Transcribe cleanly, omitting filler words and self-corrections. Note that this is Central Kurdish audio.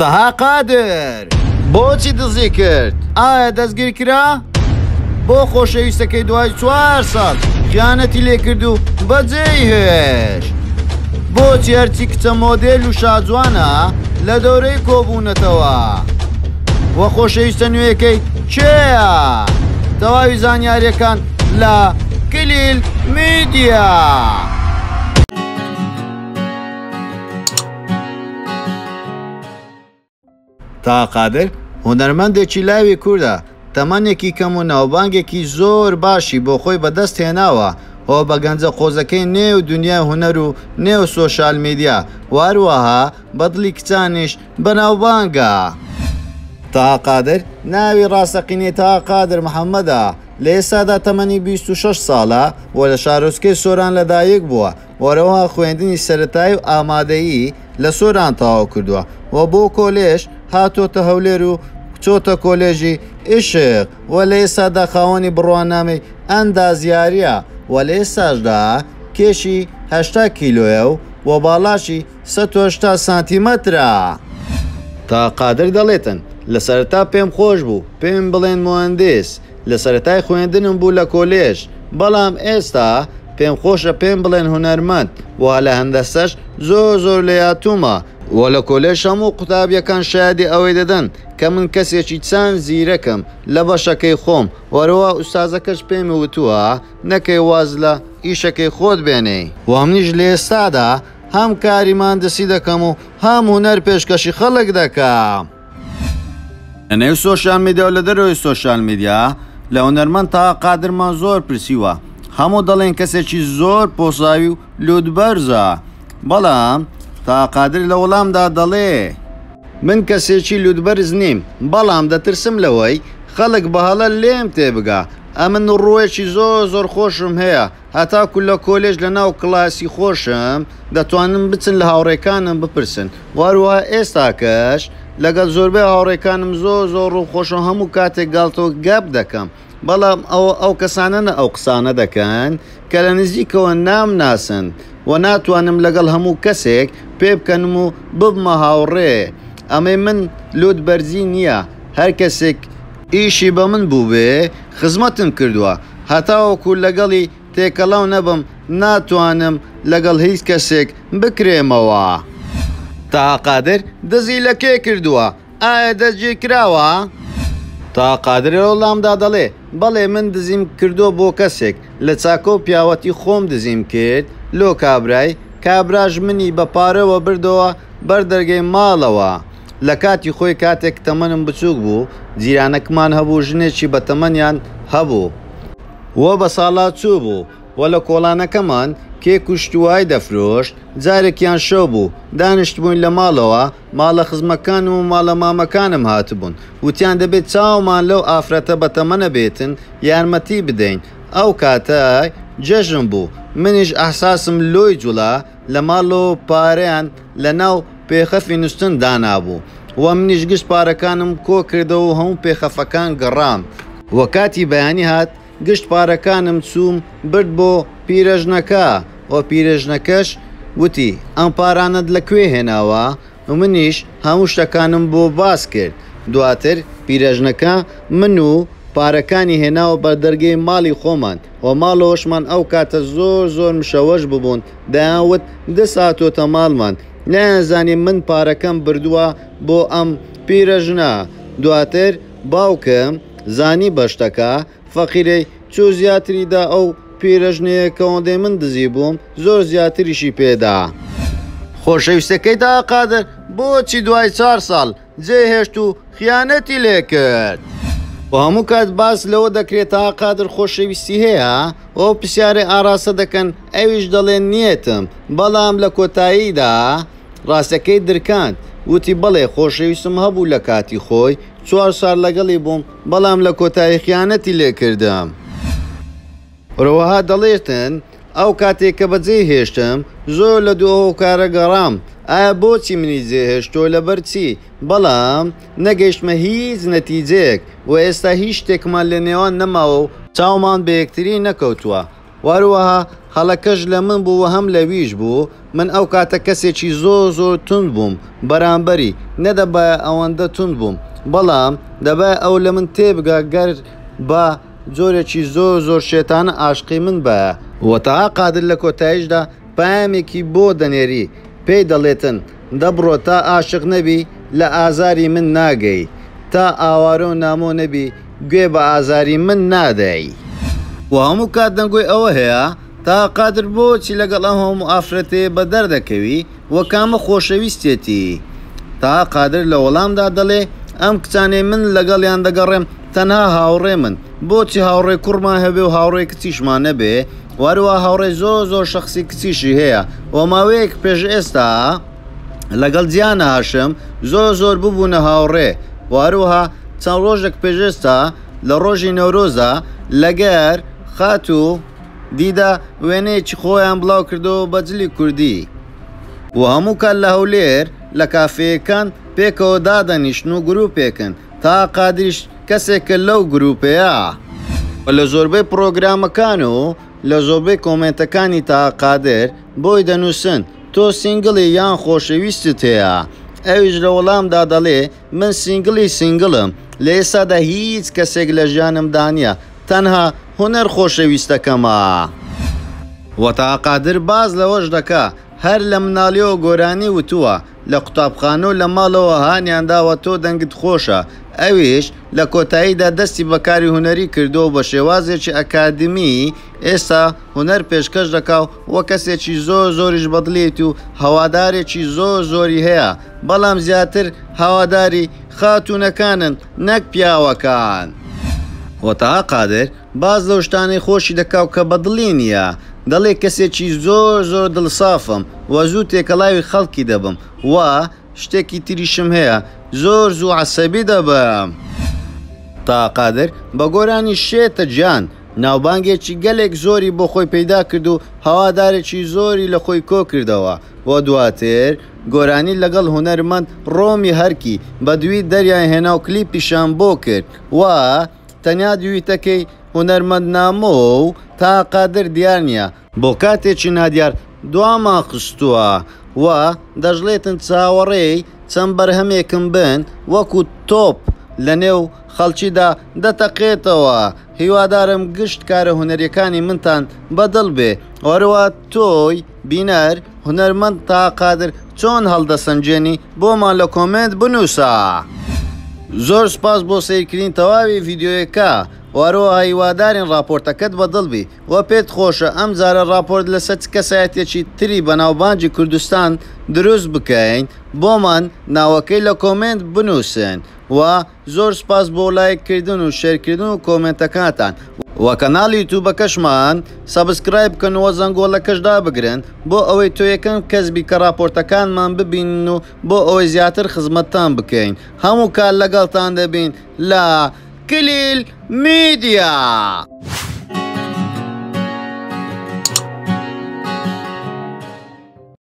تەها قادر بۆچی دزی کرد؟ ئایا دەستگیر کرا؟ بۆ خۆشەویستەکەی دوای 4 ساڵ خیانەتی لێ کرد و بەجێی هێشت. بۆچی هەرچی کچە مۆدێل و شاجوانە لە دەورەی کۆبوونەتەوە؟ وە خۆشەویستە نوێیەکەی کێیە؟ تەواوی زانیاریەکان لە کلیل میدیا. تەها قادر هونەرمەندێکی لاوی کووردە، تەمەنێکی کەم و ناوبانگێکی زۆر باشی بۆ خۆی بەدەست هێناوە هۆ بە گەنجە قۆزەکەی نێو دنیای هونەر و نێو سۆشال میدیا، واروەها بەدڵی کچانیش بەناوبانگە. تەها قادر ناوی ڕاستەقینەی تەها قادر محەممەدە، لە ئێستادا تەمەنی 26 ساڵە و لە شارۆچکەی سۆران لەدایک بووە، وەرەوە خوێندنی سەرەتایی و ئامادەیی لە سۆران تەواو کردووە و بۆ کۆلێژ هاتۆتە هەولێر و چۆتە کۆلێژی عشق و لە ئێستادا خاوەنی بڕوانامەی ئەندازیاریە و لە ئێستاشدا کێشی 80 کیلۆیە و باڵاشی 180 سانتیمەترە. تەها قادر دەڵێتن لە سەرەتا پێم خۆش بوو پێم بڵێن مهندس، لە سەرەتای خوێندنم بوو لە کۆلێژ، بەڵام ئێستا پێم خۆشە پێم بڵێن هونەرمەند، وا لە هەندەسەش زۆر لە یاتوومە و لە کۆلێژ هەموو قوتابیەکان شایەدی ئەوەی دەدەن کە من کەسێکی چەند زیرەکەم لە بەشەکەی خۆم، وەرەوە ئوستازەکەش پێمی وتووە نەکەی واز لە ئیشەکەی خۆت بێنێ و منیش لە ئێستادا هەم کاری مهندسی دەکەم و هەم هونەر پێشکەشی خەڵک دەکەم. لە نێو سۆشال میدیا و لە دەرەوەی سۆشال میدیا لە هونەرمەند تەها قادرمان زۆر پرسیوە، هەموو دەڵێن کەسێکی زۆر پۆساوی و لودبەرزە، بەڵام تەها قادر لە وەڵامدا دەڵێ من کەسێکی لودبەرز نیم، بەڵام دەترسم لەوەی خەڵک بەهەڵە لێم تێبگا. ئەمن ڕوویەکی زۆر خۆشم هەیە، هەتاکو لە کۆلێژ لە ناو کلاسی خۆشم دەتوانم بچن لە هاوڕێکانم بپرسن، واروها ئێستاکەش لەگەڵ زۆربەی هاوڕێکانم زۆر ڕووخۆشە هەموو کاتێک گاڵتۆ گەپ دەکەم، بەڵام ئەو کەسانە ئەو قسانە دەکەن کە لە نزیکەوە نامناسن و ناتوانم لەگەڵ هەموو کەسێک پێ بکەنم و ببمە هاوڕێ. ئەمەی من لودبەرزی نییە، هەر کەسێک ئیشی بە من بوو بێ خزمەتم کردووە، هەتاوەکو لەگەڵی تێکەڵاو نەبم ناتوانم لەگەڵ هیچ کەسێک بکرێمەوە. تەها قادر دزی لە کێ کردووە؟ ئایا دەستگیر کراوە؟ تەها قادر وەڵامدا دەڵێ بەڵێ من دزیم کردو بۆ کەسێک لە چاکە و پیاوەتی خۆم دزیم کرد، لۆ کابراژ منی بە پارەوە بردەوە بەردەرگەی ماڵەوە. لە کاتی خۆی کاتێک تەمەنم بچووک بوو جیرانەکمان هەبوو، ژنێکی بە تەمەنیان هەبوو وە بە ساڵات چوو بوو و لە کۆڵانەکەمان کێک و شتوای دەفرۆشت. جارێکیان شەو بوو دانیشتبووین لە ماڵەوە، ماڵە خزمەکانم و ماڵە مامەکانم هاتبوون، وتیان دەبێت چاومان لەو ئافرەتە بە تەمەنە بێتن یارمەتی بدەین. ئەو کاتە جەژم بوو، منیش ئەحساسم لۆی جوڵا لە ماڵەوە پارەیان لە ناو پێخەفی نووسن دانابوو و منیش گشت پارەکانم کۆ کردەوە و هەموو پێخەفەکان گەڕام. وە کاتی بەیانی هات گشت پارەکانم چووم برد بۆ پیرەژنەکە و پیرەژنەکەش وتی ئەم پارانت لەکوێ هێناوە و منیش هەموو شتەکانم بۆ باس کرد. دواتر پیرەژنەکە من و پارەکانی هێناوە بە دەرگەی ماڵی خۆمان و ماڵەوەشمان ئەو کاتە زۆر مشەوەش ببوون، دەیانوت 2 ساتۆتە ماڵمان، نەیانزانی من پارەکەم بردووە بۆ ئەم پیرەژنە. دواتر باوکم زانی بەشتەکە فەقیرەی چوو زیاتریدا ئەو پیرەژنەیە کە ئەوەندەی من دزی بووم زۆر زیاتریشی پێدا. خۆشەویستەکەی تەها قادر بۆچی دوای 4 ساڵ جێهێشت و خیانەتی لێ کرد؟ و هەموو کات باس لەوە دەکرێت تەها قادر خۆشەویستی هەیە ئەو پرسیارەی ئاراسە دەکەن، ئەویش دەڵێن نیەتم، بەڵام لە کۆتاییدا ڕاستەکەی درکاند، وتی بەڵێ خۆشەویستم هەبوو لە کاتی خۆی 4 ساڵ لەگەڵی بووم، بەڵام لە کۆتایی خیانەتی لێ کردم. ڕەوەها دەڵێتن ئەو کاتێک کە بەجێ هێشتم زۆر لە دووە کارە گەڕام، ئایا بۆچی منی جێهێشتۆ لەبەر چی؟ بەڵام نەگەیشتمە هیچ نەتیجەیەک و ئێستا هیچ شتێکمان لە نێوان نەماوە و چاومان بە یەکتری نەکەوتووە. واروەها هەڵەکەش لە من بوو هەم لەویش بوو من ئەو کاتە کەسێکی زۆر تند بووم بەرامبەری نەدەبە ئەوەندە تند بووم بەڵام دەبە ئەو لە من تێبگا گەر بە جۆرێکی زۆر شێتانە ئاشقی من بە وەتەها قادر لە کۆتاییشدا پامێکی بۆ دەنێری پێی دەڵێتن دەبڕۆ تا عاشق نەبی لە ئازاری من ناگەی تا ئاوارە و نامۆ نەبی گوێ بە ئازاری من نادەی و هەموو کات دەنگۆی ئەوە هەیە تا قادر بۆچی لەگەڵ ئەم هەموو ئافرەتێ بە دەردەکەوی وە کامە خۆشەویستێتی تا قادر لە وەڵامدا دەڵێ ئەم کچانەی من لەگەڵیان دەگەڕێم تەنها هاوڕێ من بۆچی هاوڕێ کوڕمان هەبێ و هاوڕێ کچیشمان نەبێ واروە هاوڕێ زۆر شخصی کچیشی هەیە و ماوەیەک پێش ئێستا لەگەڵ جیانە هاشم زۆر ببوونە هاوڕێ واروها چەند ڕۆژێک پێشێستا لە ڕۆژی نەورۆزە لەگەر خات و دیدا وێنەیەکی خۆیان بڵاو کردەوە بەجلی کوردی و هەموو کات لە هەولێر لە کافەیەکان پێکەوە دادەنیشن و گروپێکن تا قادریش کەسێکە لەو گروپەیە لە زۆربەی پرۆگرامەکان و لە زۆربەی کۆمنتەکانی تا قادر بۆی دەنووسن تۆ سینگڵی یان خۆشەویستت هەیە ئەویش لە وەڵامدا دەڵێ من سینگڵم لە ئێستادا هیچ کەسێک لە ژیانمدا نییە تەنها هونەر خۆشەویستەکەمە وەتا قادر باز لەوەش دەکا هەر لە مناڵیەوە گۆرانی وتووە لە قوتابخانە و لە ماڵەوە هانیانداوە تۆ دەنگت خۆشە ئەویش لە کۆتاییدا دەستی بەکاری هونەری کردو بە شێوازێکی ئەکادمی ئێستا هونەر پێشکەش دەکا وە کەسێکی زۆریش بەدڵێت و هەوادارێکی زۆری هەیە بەڵام زیاتر هەواداری خاتوونەکانن نەک پیاوەکان وەتەها قادر باز لەو شتانەی خۆشی دەکاو کە بەدڵی نییە دەڵێ کەسێکی زۆر دڵسافم و زوو تێکەڵاوی خەڵکی دەبم و شتێکی تریشم هەیە زوو عەسەبی دەبم تا قادر بە گۆرانی شێتە گیان ناوبانگێکی گەلێک زۆری بۆ خۆی پەیدا کرد و هەوادارێکی زۆری لە خۆی کۆ کردەوە و دواتر گۆرانی لەگەڵ هونەرمەند ڕۆمی هەرکی بە دوی دەریان هێنا و کلیپیشان بۆ کرد و تەنیا دویتەکەی هونەرمەند نامۆ و تا قادر دیار نییە بۆ کاتێکی نادیار دوامان خستووە و دەژڵێتن چاوەڕێی چەند بەرهەمێکم بن وەکو تۆپ لە نێو خەڵکیدا دەتەقێتەوە هیوادارم گشت کارە هونەریەکانی منتان بەدڵ بێ وەروە تۆی بینەر هونەرمەند تا قادر چۆن هەڵدەسەنجێنی بۆمان لە کۆمنت بنووسە زۆر سپاس بۆ سیرکردنی تەواوی ڤیدیۆیەکە واروە هیوادارین راپۆرتەکەت بەدڵ بی و پێت خۆشە ئەم جارە راپۆرت لەسەر کەسایەتێکی تری بە ناوبانجی کوردستان دروست بکەین بۆمان ناوەکەی لە کۆمنت بنووسن و زۆر سپاس بۆ لایککردن و شێرکردن و کۆمنتەکانتان و کەناڵی یوتیوبەکەشمان سەبسکرایب بکەن و زەنگۆڵەکەشدا بگرن بۆ ئەوەی تۆ یەکەم کەسبی کە راپۆرتەکانمان ببینن و بۆ ئەوەی زیاتر خزمەتتان بکەین هەموو کار لەگەڵتان دەبین لە کلیل میدیا.